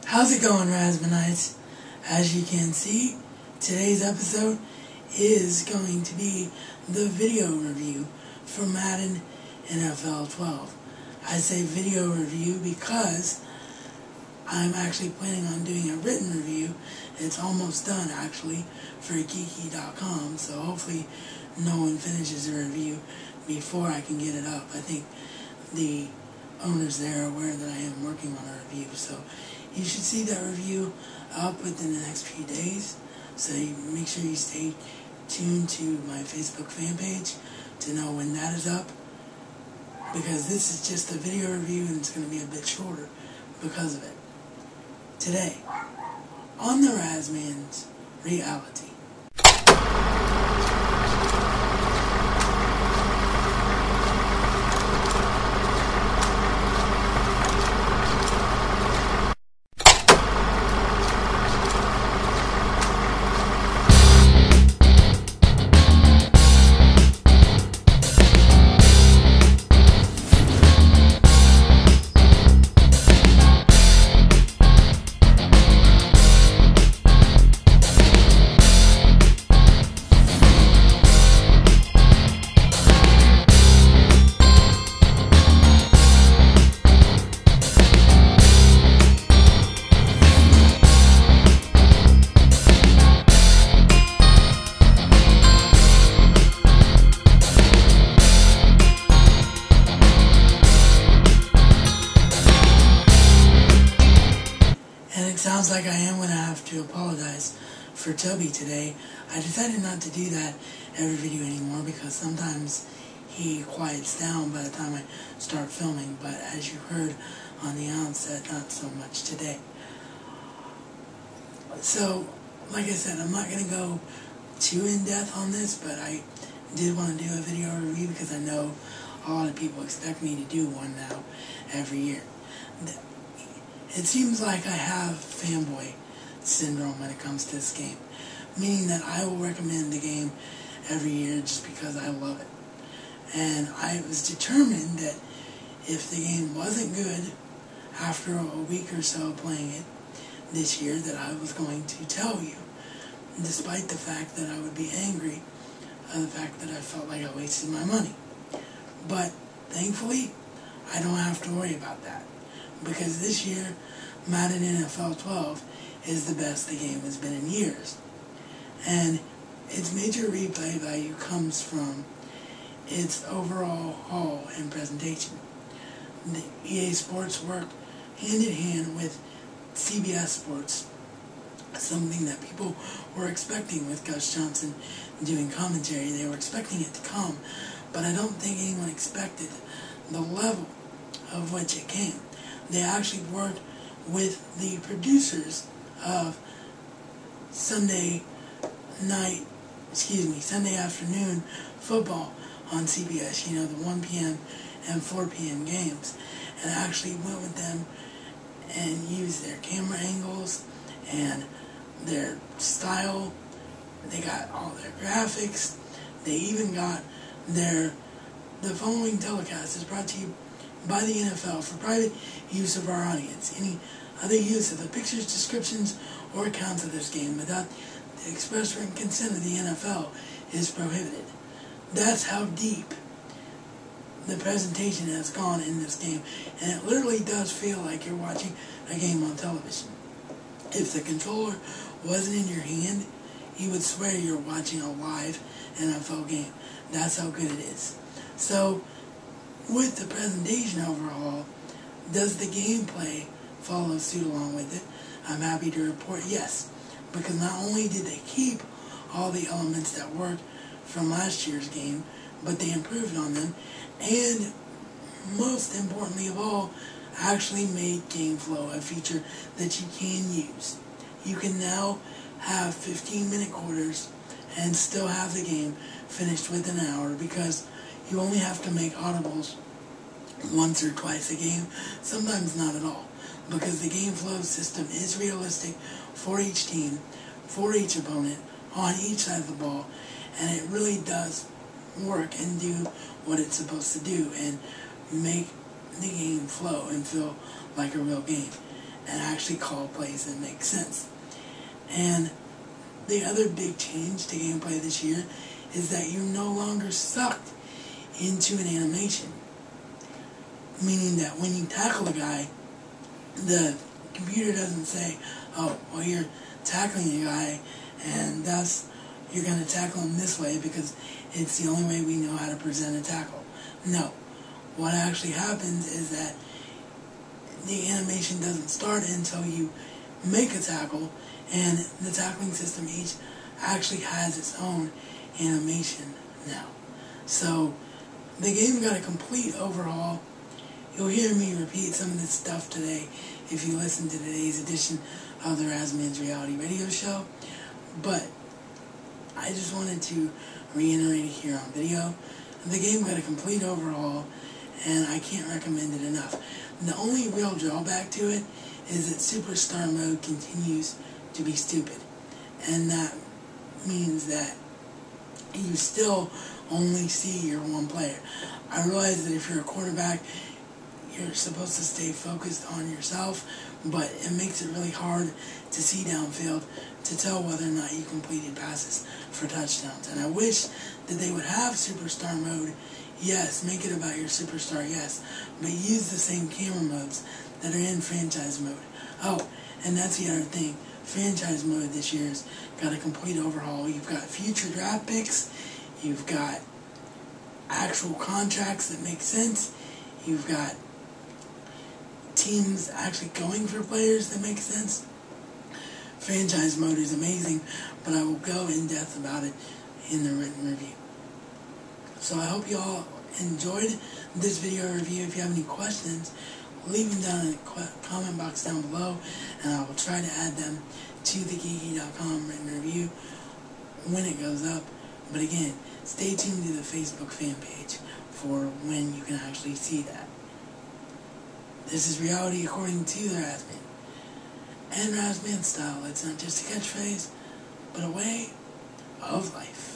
How's it going, Raspbernites? As you can see, today's episode is going to be the video review for Madden NFL 12. I say video review because I'm actually planning on doing a written review. It's almost done, actually, for geeky.com, so hopefully no one finishes the review before I can get it up. I think the owners there are aware that I am working on a review, so you should see that review up within the next few days. So make sure you stay tuned to my Facebook fan page to know when that is up, because this is just a video review and it's going to be a bit shorter because of it. Today, on the Razman's Reality. Sounds like I am going to have to apologize for Toby today. I decided not to do that every video anymore because sometimes he quiets down by the time I start filming, but as you heard on the outset, not so much today. So, like I said, I'm not going to go too in-depth on this, but I did want to do a video review because I know a lot of people expect me to do one now every year. It seems like I have fanboy syndrome when it comes to this game, meaning that I will recommend the game every year just because I love it. And I was determined that if the game wasn't good after a week or so playing it this year, that I was going to tell you, despite the fact that I would be angry at the fact that I felt like I wasted my money. But thankfully, I don't have to worry about that, because this year, Madden NFL 12 is the best the game has been in years. And its major replay value comes from its overall haul and presentation. The EA Sports worked hand in hand with CBS Sports, something that people were expecting with Gus Johnson doing commentary. They were expecting it to come, but I don't think anyone expected the level of which it came. They actually worked with the producers of Sunday afternoon football on CBS, the 1 p.m. and 4 p.m. games, and actually went with them and used their camera angles and their style. They got all their graphics. They even got the following telecast is brought to you by the NFL for private use of our audience. Any other use of the pictures, descriptions, or accounts of this game without the express written consent of the NFL is prohibited. That's how deep the presentation has gone in this game, and it literally does feel like you're watching a game on television. If the controller wasn't in your hand, you would swear you're watching a live NFL game. That's how good it is. So, with the presentation overall, does the gameplay follow suit along with it? I'm happy to report yes, because not only did they keep all the elements that worked from last year's game, but they improved on them, and most importantly of all, actually made game flow a feature that you can use. You can now have 15-minute quarters and still have the game finished within an hour, because you only have to make audibles once or twice a game, sometimes not at all, because the game flow system is realistic for each team, for each opponent, on each side of the ball, and it really does work and do what it's supposed to do and make the game flow and feel like a real game. and actually call plays that make sense. And the other big change to gameplay this year is that you're no longer sucked into an animation. Meaning that when you tackle a guy, the computer doesn't say, oh, well, you're tackling a guy, and thus you're going to tackle him this way because it's the only way we know how to present a tackle. No. What actually happens is that the animation doesn't start until you make a tackle, and the tackling system each actually has its own animation now. So the game got a complete overhaul. You'll hear me repeat some of this stuff today if you listen to today's edition of the Razman's Reality Radio Show, but I just wanted to reiterate it here on video. The game got a complete overhaul, and I can't recommend it enough. The only real drawback to it is that Superstar Mode continues to be stupid, and that means that you still only see your one player. I realize that if you're a quarterback, you're supposed to stay focused on yourself, but it makes it really hard to see downfield to tell whether or not you completed passes for touchdowns. And I wish that they would have Superstar Mode. Yes, make it about your superstar, yes, but use the same camera modes that are in Franchise Mode. Oh, and that's the other thing. Franchise Mode this year's got a complete overhaul. You've got future draft picks. You've got actual contracts that make sense. You've got teams actually going for players that make sense. Franchise Mode is amazing, but I will go in depth about it in the written review. So I hope you all enjoyed this video review. If you have any questions, leave them down in the comment box down below, and I will try to add them to the geeky.com written review when it goes up. But again, stay tuned to the Facebook fan page for when you can actually see that. This is reality according to the Razman. And Razman style. It's not just a catchphrase, but a way of life.